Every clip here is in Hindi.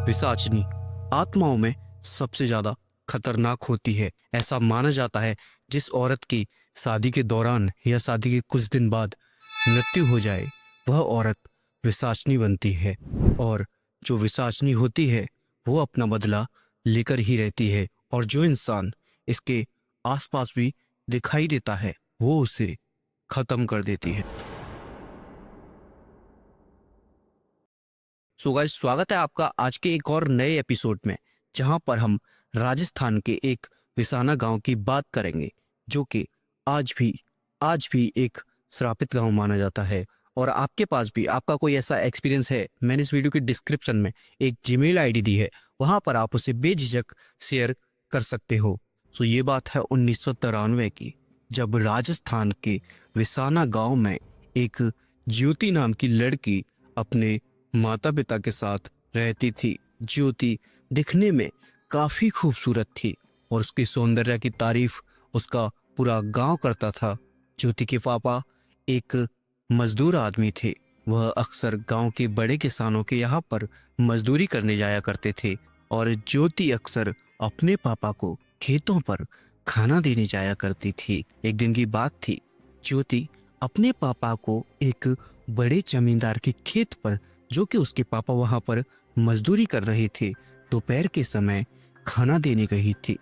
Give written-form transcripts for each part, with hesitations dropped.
पिशाचिनी आत्माओं में सबसे ज्यादा खतरनाक होती है। ऐसा माना जाता है जिस औरत की शादी के दौरान या शादी के कुछ दिन बाद मृत्यु हो जाए वह औरत पिशाचिनी बनती है। और जो पिशाचिनी होती है वो अपना बदला लेकर ही रहती है, और जो इंसान इसके आसपास भी दिखाई देता है वो उसे खत्म कर देती है। सो गाइस, स्वागत है आपका आज के एक और नए एपिसोड में, जहां पर हम राजस्थान के एक विसाना गांव की बात करेंगे, जो कि आज भी एक श्रापित गांव माना जाता है। और आपके पास भी आपका कोई ऐसा एक्सपीरियंस है, मैंने इस वीडियो के डिस्क्रिप्शन में एक जीमेल आईडी दी है, वहां पर आप उसे बेझिझक शेयर कर सकते हो। सो ये बात है 1993 की, जब राजस्थान के विसाना गांव में एक ज्योति नाम की लड़की अपने माता पिता के साथ रहती थी। ज्योति दिखने में काफी खूबसूरत थी और उसके सौंदर्य की तारीफ उसका पूरा गांव करता था। ज्योति के पापा एक मजदूर आदमी थे। वह अक्सर गांव के बड़े किसानों के यहाँ पर मजदूरी करने जाया करते थे, और ज्योति अक्सर अपने पापा को खेतों पर खाना देने जाया करती थी। एक दिन की बात थी, ज्योति अपने पापा को एक बड़े जमींदार के खेत पर, जो कि उसके पापा वहां पर मजदूरी कर रहे थे, दोपहर के समय खाना देने गई थी।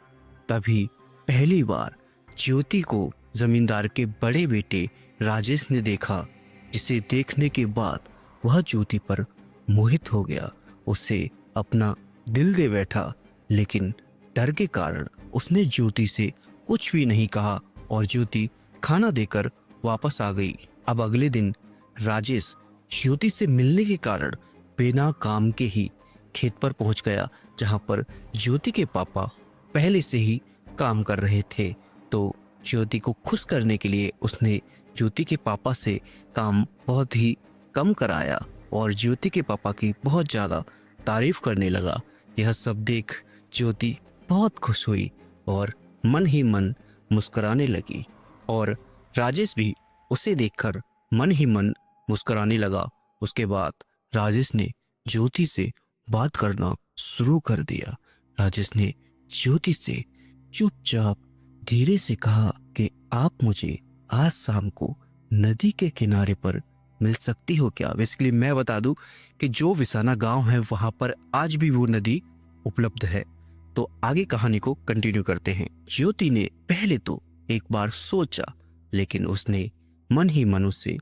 तभी पहली बार ज्योति को जमींदार के बड़े बेटे राजेश ने देखा, जिसे देखने के बाद वह ज्योति पर मोहित हो गया, उसे अपना दिल दे बैठा। लेकिन डर के कारण उसने ज्योति से कुछ भी नहीं कहा और ज्योति खाना देकर वापस आ गई। अब अगले दिन राजेश ज्योति से मिलने के कारण बिना काम के ही खेत पर पहुंच गया, जहां पर ज्योति के पापा पहले से ही काम कर रहे थे। तो ज्योति को खुश करने के लिए उसने ज्योति के पापा से काम बहुत ही कम कराया और ज्योति के पापा की बहुत ज़्यादा तारीफ करने लगा। यह सब देख ज्योति बहुत खुश हुई और मन ही मन मुस्कुराने लगी, और राजेश भी उसे देखकर मन ही मन मुस्कुराने लगा। उसके बाद राजेश ने ज्योति से बात करना शुरू कर दिया। राजेश ने ज्योति से चुपचाप धीरे से कहा कि आप मुझे आज शाम को नदी के किनारे पर मिल सकती हो क्या। बेसिकली मैं बता दूं कि जो विसाना गांव है वहां पर आज भी वो नदी उपलब्ध है। तो आगे कहानी को कंटिन्यू करते हैं। ज्योति ने पहले तो एक बार सोचा, लेकिन उसने मन ही मन उससे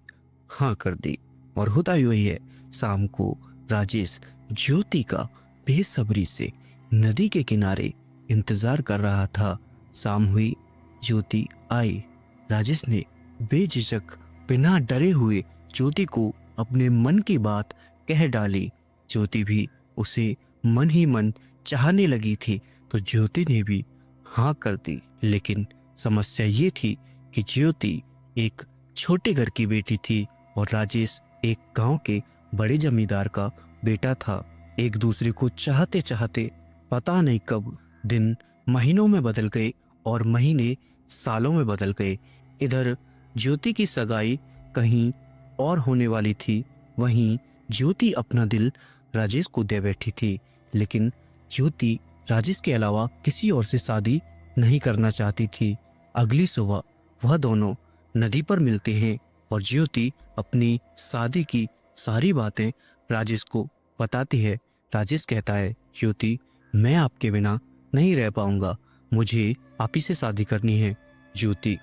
हाँ कर दी। और होता ही वही है, शाम को राजेश ज्योति का बेसब्री से नदी के किनारे इंतजार कर रहा था। शाम हुई, ज्योति आई। राजेश ने बेझिझक बिना डरे हुए ज्योति को अपने मन की बात कह डाली। ज्योति भी उसे मन ही मन चाहने लगी थी, तो ज्योति ने भी हाँ कर दी। लेकिन समस्या ये थी कि ज्योति एक छोटे घर की बेटी थी और राजेश एक गांव के बड़े जमींदार का बेटा था। एक दूसरे को चाहते चाहते पता नहीं कब दिन महीनों में बदल गए और महीने सालों में बदल गए। इधर ज्योति की सगाई कहीं और होने वाली थी, वहीं ज्योति अपना दिल राजेश को दे बैठी थी। लेकिन ज्योति राजेश के अलावा किसी और से शादी नहीं करना चाहती थी। अगली सुबह वह दोनों नदी पर मिलते हैं और ज्योति अपनी शादी की सारी बातें राजेश को बताती है। राजेश कहता है, ज्योति मैं आपके बिना नहीं रह पाऊंगा, मुझे आप ही से शादी करनी है। ज्योति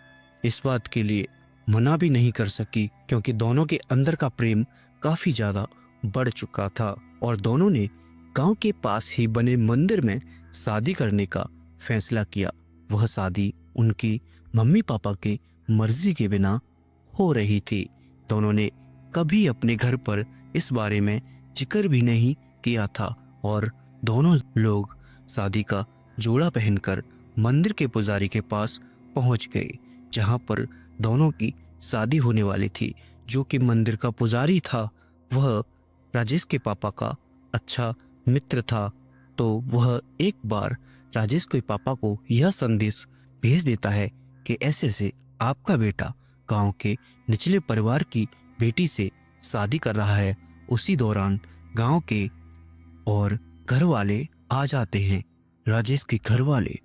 इस बात के लिए मना भी नहीं कर सकी, क्योंकि दोनों के अंदर का प्रेम काफी ज्यादा बढ़ चुका था और दोनों ने गांव के पास ही बने मंदिर में शादी करने का फैसला किया। वह शादी उनकी मम्मी पापा के मर्जी के बिना हो रही थी। दोनों ने कभी अपने घर पर इस बारे में जिक्र भी नहीं किया था और दोनों लोग शादी का जोड़ा पहनकर मंदिर के पुजारी के पास पहुंच गए, जहां पर दोनों की शादी होने वाली थी। जो कि मंदिर का पुजारी था वह राजेश के पापा का अच्छा मित्र था। तो वह एक बार राजेश के पापा को यह संदेश भेज देता है कि ऐसे से आपका बेटा गांव के निचले परिवार की बेटी से शादी कर रहा है। उसी दौरान गांव के और घर वाले आ जाते हैं। राजेश के घर वाले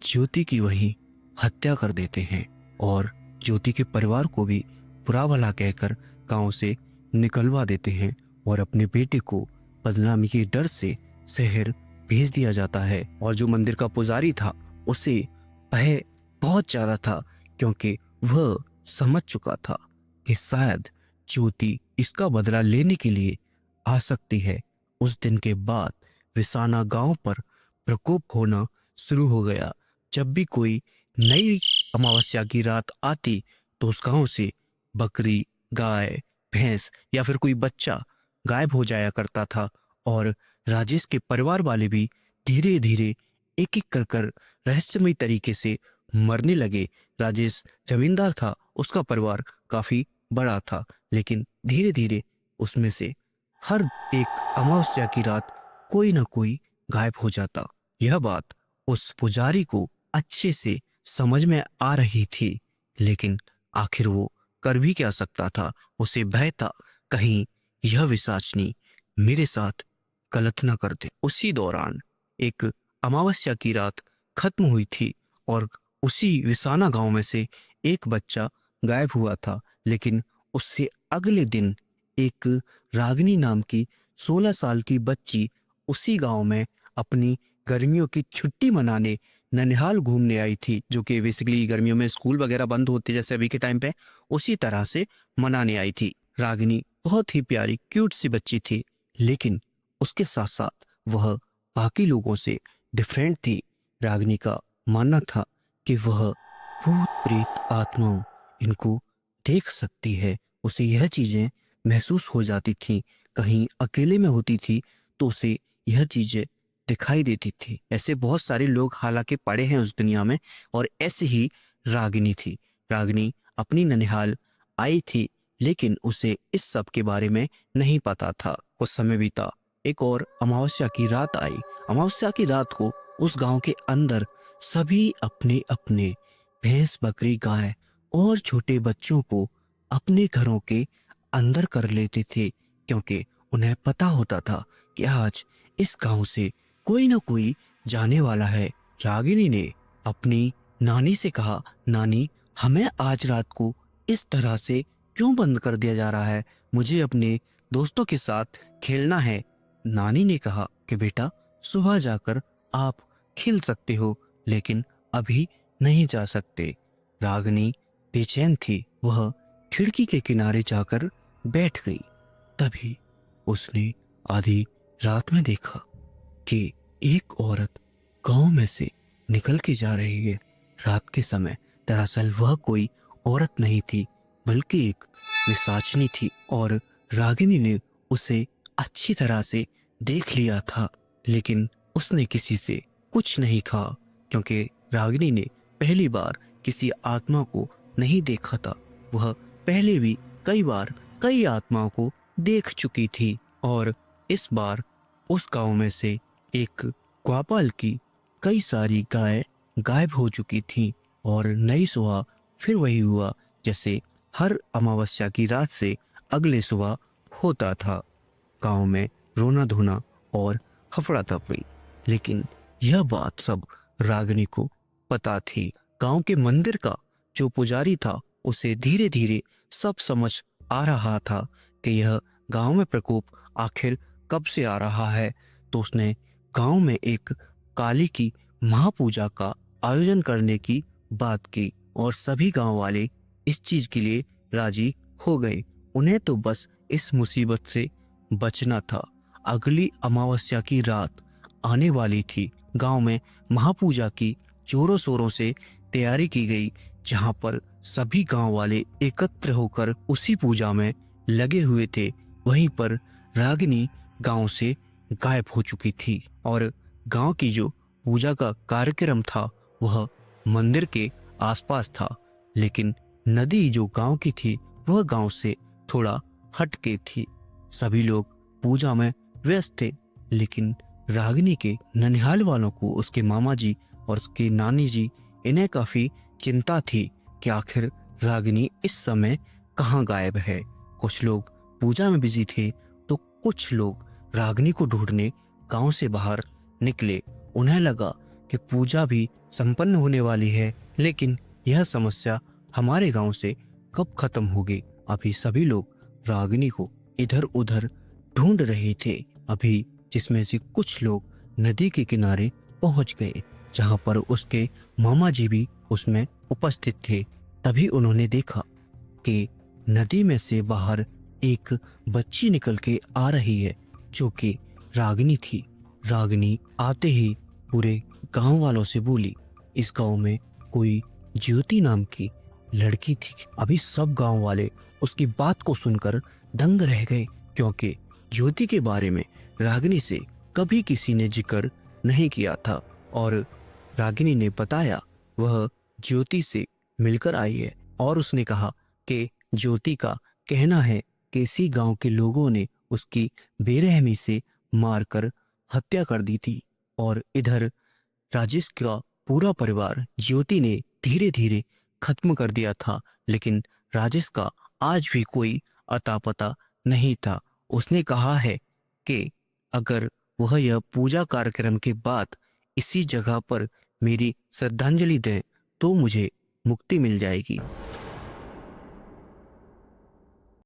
ज्योति की वहीं हत्या कर देते हैं और ज्योति के परिवार को भी बुरा भला कहकर गांव से निकलवा देते हैं और अपने बेटे को बदनामी के डर से शहर भेज दिया जाता है। और जो मंदिर का पुजारी था उसे भय बहुत ज्यादा था, क्योंकि वह समझ चुका था कि शायद ज्योति इसका बदला लेने के लिए आ सकती है। उस दिन के बाद विसाना गांव पर प्रकोप होना शुरू हो गया। जब भी कोई नई अमावस्या की रात आती तो उस गांव से बकरी, गाय, भैंस या फिर कोई बच्चा गायब हो जाया करता था और राजेश के परिवार वाले भी धीरे धीरे एक एक कर रहस्यमय तरीके से मरने लगे। राजेश जमींदार था, उसका परिवार काफी बड़ा था, लेकिन धीरे धीरे उसमें से हर एक अमावस्या की रात कोई ना कोई गायब हो जाता। यह बात उस पुजारी को अच्छे से समझ में आ रही थी, लेकिन आखिर वो कर भी क्या सकता था। उसे भय था कहीं यह विसाचनी मेरे साथ गलत न कर दे। उसी दौरान एक अमावस्या की रात खत्म हुई थी और उसी विसाना गांव में से एक बच्चा गायब हुआ था, लेकिन उससे अगले दिन एक रागिनी नाम की 16 साल की बच्ची उसी गांव में अपनी गर्मियों की छुट्टी मनाने ननिहाल घूमने आई थी, जो कि बेसिकली गर्मियों में स्कूल वगैरह बंद होते जैसे अभी के टाइम पे, उसी तरह से मनाने आई थी। रागिनी बहुत ही प्यारी क्यूट सी बच्ची थी, लेकिन उसके साथ साथ वह बाकी लोगों से डिफरेंट थी। रागिनी का मानना था कि वह भूत प्रेत आत्माओं इनको देख सकती है। उसे यह चीजें महसूस हो जाती थी। कहीं अकेले में होती थी तो उसे यह चीजें दिखाई देती थी। ऐसे बहुत सारे लोग हालांकि पड़े हैं उस दुनिया में, और ऐसे ही रागिनी थी। रागिनी अपनी ननिहाल आई थी, लेकिन उसे इस सब के बारे में नहीं पता था। कुछ समय बीता, एक और अमावस्या की रात आई। अमावस्या की रात को उस गांव के अंदर सभी अपने अपने भैंस, बकरी, गाय और छोटे बच्चों को अपने घरों के अंदर कर लेते थे, क्योंकि उन्हें पता होता था कि आज इस गांव से कोई ना कोई जाने वाला है। रागिनी ने अपनी नानी से कहा, नानी हमें आज रात को इस तरह से क्यों बंद कर दिया जा रहा है? मुझे अपने दोस्तों के साथ खेलना है। नानी ने कहा कि बेटा सुबह जाकर आप खेल सकते हो, लेकिन अभी नहीं जा सकते। रागिनी बेचैन थी, वह खिड़की के किनारे जाकर बैठ गई। तभी उसने आधी रात में देखा कि एक औरत गांव में से निकल के जा रही है। रात के समय दरअसल वह कोई औरत नहीं थी, बल्कि एक पिशाचनी थी, और रागिनी ने उसे अच्छी तरह से देख लिया था, लेकिन उसने किसी से कुछ नहीं कहा, क्योंकि रागिनी ने पहली बार किसी आत्मा को नहीं देखा था। वह पहले भी कई बार कई आत्माओं को देख चुकी थी, और इस बार उस गांव में से एक ग्वापाल की कई सारी गाय गायब हो चुकी थी, और नई सुबह फिर वही हुआ जैसे हर अमावस्या की रात से अगले सुबह होता था। गांव में रोना धोना और हफड़ा तफड़ी, लेकिन यह बात सब रागिनी को पता थी। गांव के मंदिर का जो पुजारी था उसे धीरे धीरे सब समझ आ रहा था कि यह गांव में प्रकोप आखिर कब से आ रहा है। तो उसने गांव में एक काली की महापूजा का आयोजन करने की बात की, और सभी गांव वाले इस चीज के लिए राजी हो गए। उन्हें तो बस इस मुसीबत से बचना था। अगली अमावस्या की रात आने वाली थी। गांव में महापूजा की जोरों शोरों से तैयारी की गई, जहां पर सभी गांव वाले एकत्र होकर उसी पूजा में लगे हुए थे। वहीं पर रागिनी गांव से गायब हो चुकी थी, और गांव की जो पूजा का कार्यक्रम था वह मंदिर के आसपास था, लेकिन नदी जो गांव की थी वह गांव से थोड़ा हट के थी। सभी लोग पूजा में व्यस्त थे, लेकिन रागिनी के ननिहाल वालों को उसके मामा जी और उसके नानी जी, इन्हें काफी चिंता थी कि आखिर रागिनी इस समय कहाँ गायब है। कुछ लोग पूजा में बिजी थे तो कुछ लोग रागिनी को ढूंढने गांव से बाहर निकले। उन्हें लगा कि पूजा भी संपन्न होने वाली है, लेकिन यह समस्या हमारे गांव से कब खत्म होगी। अभी सभी लोग रागिनी को इधर उधर ढूंढ रहे थे। अभी जिसमें से कुछ लोग नदी के किनारे पहुंच गए, जहां पर उसके मामा जी भी उसमें उपस्थित थे। तभी उन्होंने देखा कि नदी में से बाहर एक बच्ची निकल के आ रही है, जो कि रागिनी थी। रागिनी आते ही पूरे गांव वालों से बोली, इस गांव में कोई ज्योति नाम की लड़की थी। अभी सब गांव वाले उसकी बात को सुनकर दंग रह गए, क्योंकि ज्योति के बारे में रागिनी से कभी किसी ने जिक्र नहीं किया था। और रागिनी ने बताया वह ज्योति से मिलकर आई है, और उसने कहा कि ज्योति का कहना है कि इसी गांव के लोगों ने उसकी बेरहमी से मारकर हत्या कर दी थी। और इधर राजेश का पूरा परिवार ज्योति ने धीरे धीरे खत्म कर दिया था, लेकिन राजेश का आज भी कोई अता पता नहीं था। उसने कहा है कि अगर वह यह पूजा कार्यक्रम के बाद इसी जगह पर मेरी श्रद्धांजलि दें तो मुझे मुक्ति मिल जाएगी।